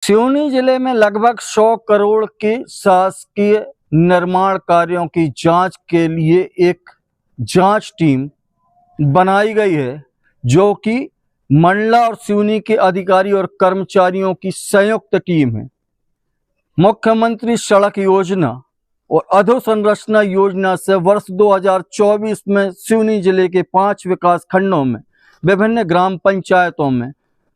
सिवनी जिले में लगभग 100 करोड़ के शासकीय निर्माण कार्यों की जांच के लिए एक जांच टीम बनाई गई है, जो कि मंडला और सिवनी के अधिकारी और कर्मचारियों की संयुक्त टीम है। मुख्यमंत्री सड़क योजना और अधोसंरचना योजना से वर्ष 2024 में सिवनी जिले के 5 विकास खंडों में विभिन्न ग्राम पंचायतों में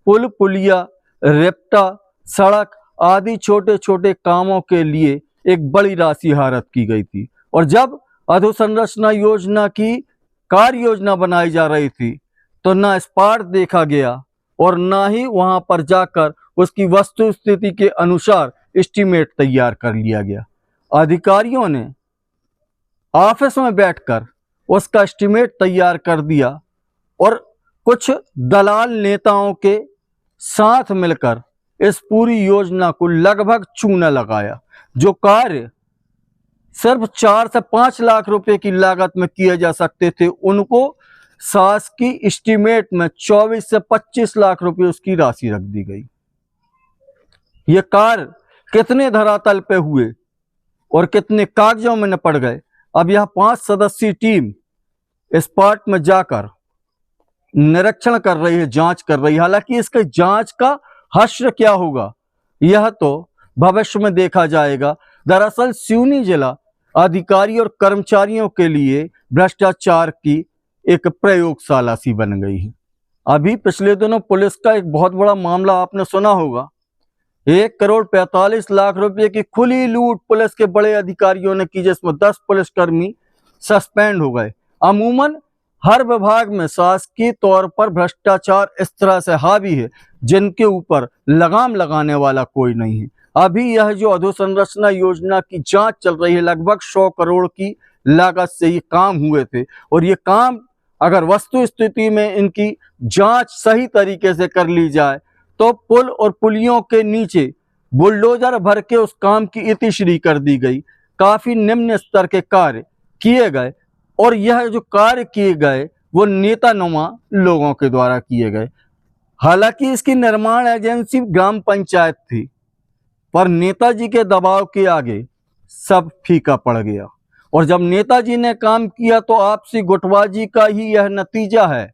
पुल, पुलिया, रेपटा, सड़क आदि छोटे छोटे कामों के लिए एक बड़ी राशि आहरित की गई थी। और जब अधोसंरचना योजना की कार्य योजना बनाई जा रही थी तो ना स्पाट देखा गया और ना ही वहां पर जाकर उसकी वस्तु स्थिति के अनुसार एस्टीमेट तैयार कर लिया गया। अधिकारियों ने ऑफिस में बैठकर उसका एस्टीमेट तैयार कर दिया और कुछ दलाल नेताओं के साथ मिलकर इस पूरी योजना को लगभग चूना लगाया। जो कार्य सिर्फ 4 से 5 लाख रुपए की लागत में किए जा सकते थे, उनको शासकीय एस्टीमेट में 24 से 25 लाख रुपए उसकी राशि रख दी गई। ये कार्य कितने धरातल पे हुए और कितने कागजों में निपट गए, अब यह 5 सदस्यीय टीम स्पॉट में जाकर निरीक्षण कर रही है, जांच कर रही है। हालांकि इसके जांच का हश्र क्या होगा यह तो भविष्य में देखा जाएगा। दरअसल सिवनी जिला अधिकारी और कर्मचारियों के लिए भ्रष्टाचार की एक प्रयोगशाला सी बन गई है। अभी पिछले दिनों पुलिस का एक बहुत बड़ा मामला आपने सुना होगा। 1 करोड़ 45 लाख रुपए की खुली लूट पुलिस के बड़े अधिकारियों ने की, जिसमें 10 पुलिसकर्मी सस्पेंड हो गए। अमूमन हर विभाग में शासकीय तौर पर भ्रष्टाचार इस तरह से हावी है जिनके ऊपर लगाम लगाने वाला कोई नहीं है। अभी यह जो अधोसंरचना योजना की जांच चल रही है, लगभग 100 करोड़ की लागत से ये काम हुए थे और ये काम अगर वस्तु स्थिति में इनकी जांच सही तरीके से कर ली जाए तो पुल और पुलियों के नीचे बुलडोजर भर के उस काम की इतिश्री कर दी गई। काफी निम्न स्तर के कार्य किए गए और यह जो कार्य किए गए वो नेतानुमा लोगों के द्वारा किए गए। हालांकि इसकी निर्माण एजेंसी ग्राम पंचायत थी, पर नेताजी के दबाव के आगे सब फीका पड़ गया और जब नेताजी ने काम किया तो आपसी गुटबाजी का ही यह नतीजा है।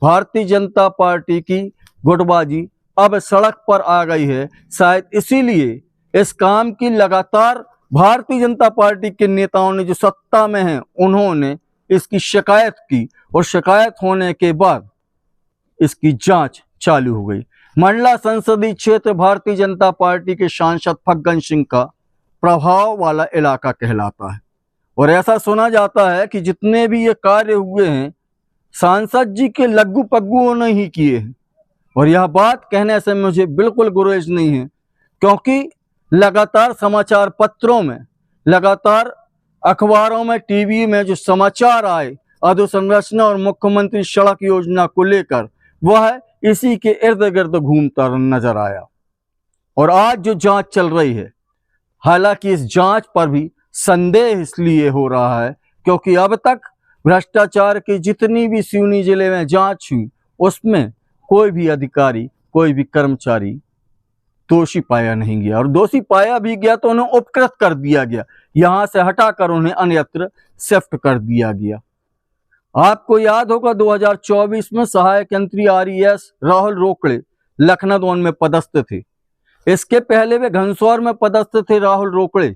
भारतीय जनता पार्टी की गुटबाजी अब सड़क पर आ गई है। शायद इसीलिए इस काम की लगातार भारतीय जनता पार्टी के नेताओं ने जो सत्ता में हैं उन्होंने इसकी शिकायत की और शिकायत होने के बाद इसकी जांच चालू हो गई। मंडला संसदीय क्षेत्र भारतीय जनता पार्टी के सांसद फग्गन सिंह का प्रभाव वाला इलाका कहलाता है और ऐसा सुना जाता है कि जितने भी ये कार्य हुए हैं सांसद जी के लग्गू पग्गुओं ने ही किए हैं। और यह बात कहने से मुझे बिल्कुल गुरेज नहीं है, क्योंकि लगातार समाचार पत्रों में, लगातार अखबारों में, टीवी में जो समाचार आए अधोसंरचना और मुख्यमंत्री सड़क योजना को लेकर, वह इसी के इर्द गिर्द घूमता नजर आया। और आज जो जांच चल रही है, हालांकि इस जांच पर भी संदेह इसलिए हो रहा है क्योंकि अब तक भ्रष्टाचार की जितनी भी सिवनी जिले में जांच हुई उसमें कोई भी अधिकारी, कोई भी कर्मचारी दोषी पाया नहीं गया और दोषी पाया भी गया तो उन्हें उपकृत कर दिया गया, यहां से हटाकर उन्हें अन्यत्र शिफ्ट कर दिया गया। आपको याद होगा 2024 में सहायक मंत्री आरईएस राहुल रोकड़े लखनऊ में पदस्थ थे। इसके पहले वे घनसौर में पदस्थ थे राहुल रोकड़े,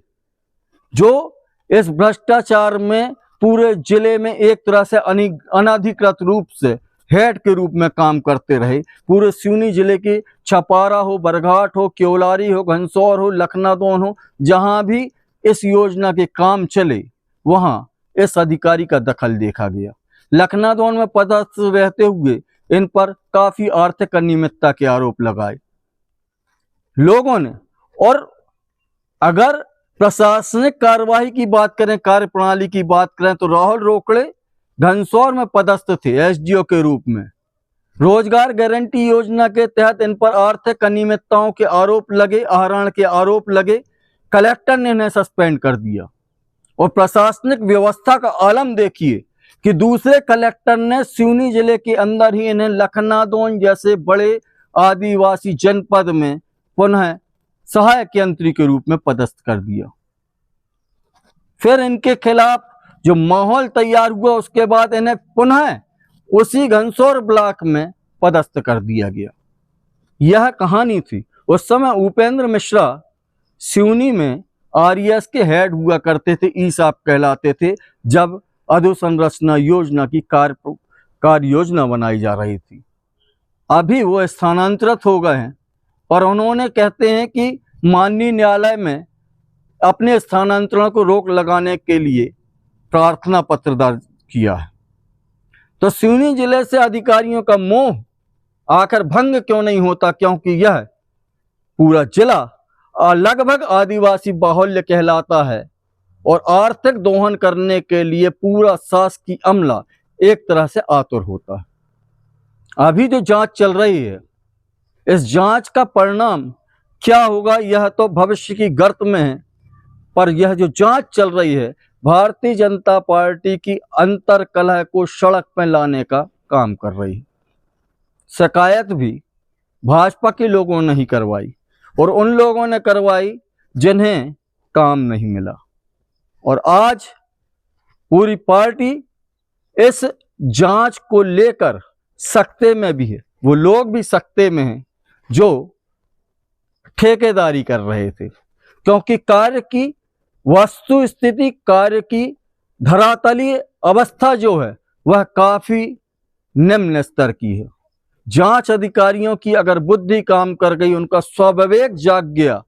जो इस भ्रष्टाचार में पूरे जिले में एक तरह से अनधिकृत रूप से हेड के रूप में काम करते रहे। पूरे सिवनी जिले के छपारा हो, बरघाट हो, क्योलारी हो, घनसौर हो, लखनऊ हो, जहां भी इस योजना के काम चले वहां इस अधिकारी का दखल देखा गया। लखनऊ में पदस्थ रहते हुए इन पर काफी आर्थिक अनियमितता के आरोप लगाए लोगों ने। और अगर प्रशासनिक कार्यवाही की बात करें, कार्यप्रणाली की बात करें, तो राहुल रोकड़े घनसौर में पदस्थ थे एसडीओ के रूप में। रोजगार गारंटी योजना के तहत इन पर आर्थिक अनियमितताओं के आरोप लगे, आहरण के आरोप लगे। कलेक्टर ने इन्हें सस्पेंड कर दिया और प्रशासनिक व्यवस्था का आलम देखिए कि दूसरे कलेक्टर ने सिवनी जिले के अंदर ही इन्हें लखनऊ जैसे बड़े आदिवासी जनपद में पुनः सहायक यंत्री के रूप में पदस्थ कर दिया। फिर इनके खिलाफ जो माहौल तैयार हुआ, उसके बाद इन्हें पुनः उसी घनसोर ब्लॉक में पदस्थ कर दिया गया। यह कहानी थी। उस समय उपेंद्र मिश्रा सिवनी में आरएस के हेड हुआ करते थे, ईसाप कहलाते थे, जब अधोसंरचना योजना की कार्य योजना बनाई जा रही थी। अभी वो स्थानांतरित हो गए हैं और उन्होंने कहते हैं कि माननीय न्यायालय में अपने स्थानांतरण को रोक लगाने के लिए प्रार्थना पत्र दर्ज किया है। तो सिवनी जिले से अधिकारियों का मोह आखिर भंग क्यों नहीं होता, क्योंकि यह पूरा जिला लगभग आदिवासी बाहुल्य कहलाता है और आर्थिक दोहन करने के लिए पूरा शासकीय अमला एक तरह से आतुर होता है। अभी जो जांच चल रही है, इस जांच का परिणाम क्या होगा यह तो भविष्य की गर्त में है, पर यह जो जांच चल रही है भारतीय जनता पार्टी की अंतर कलह को सड़क पर लाने का काम कर रही है। शिकायत भी भाजपा के लोगों ने ही करवाई और उन लोगों ने करवाई जिन्हें काम नहीं मिला, और आज पूरी पार्टी इस जांच को लेकर सख्ते में भी है। वो लोग भी सख्ते में हैं जो ठेकेदारी कर रहे थे, क्योंकि कार्य की वस्तु स्थिति, कार्य की धरातलीय अवस्था जो है वह काफी निम्न स्तर की है। जांच अधिकारियों की अगर बुद्धि काम कर गई, उनका स्वविवेक जाग गया,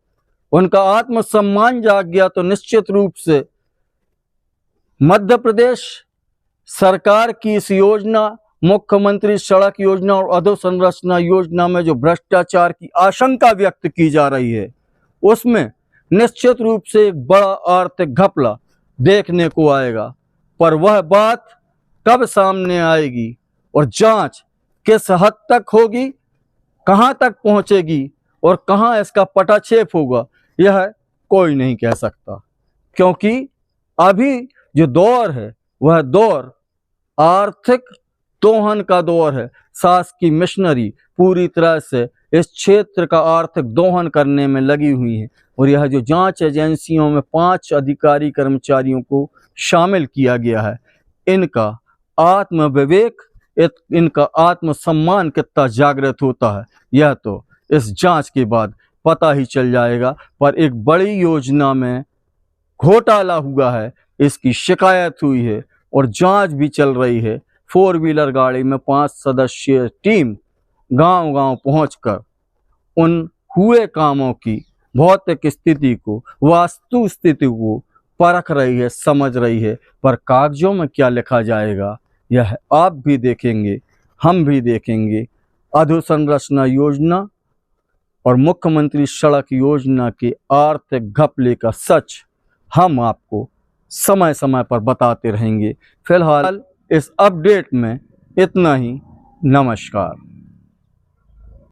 उनका आत्मसम्मान जाग गया, तो निश्चित रूप से मध्य प्रदेश सरकार की इस योजना, मुख्यमंत्री सड़क योजना और अधोसंरचना योजना में जो भ्रष्टाचार की आशंका व्यक्त की जा रही है, उसमें निश्चित रूप से एक बड़ा आर्थिक घपला देखने को आएगा। पर वह बात कब सामने आएगी और जांच किस हद तक होगी, कहां तक पहुंचेगी और कहां इसका पटाक्षेप होगा, यह कोई नहीं कह सकता, क्योंकि अभी जो दौर है वह दौर आर्थिक दोहन का दौर है। शासकीय मिशनरी पूरी तरह से इस क्षेत्र का आर्थिक दोहन करने में लगी हुई है, और यह जो जांच एजेंसियों में 5 अधिकारी कर्मचारियों को शामिल किया गया है, इनका आत्मविवेक, इनका आत्मसम्मान कितना जागृत होता है यह तो इस जांच के बाद पता ही चल जाएगा। पर एक बड़ी योजना में घोटाला हुआ है, इसकी शिकायत हुई है और जांच भी चल रही है। 4 व्हीलर गाड़ी में 5 सदस्यीय टीम गांव-गांव पहुंचकर उन हुए कामों की भौतिक स्थिति को, वास्तु स्थिति को परख रही है, समझ रही है। पर कागजों में क्या लिखा जाएगा यह आप भी देखेंगे, हम भी देखेंगे। अधोसंरचना योजना और मुख्यमंत्री सड़क योजना के आर्थिक घपले का सच हम आपको समय समय पर बताते रहेंगे। फिलहाल इस अपडेट में इतना ही। नमस्कार।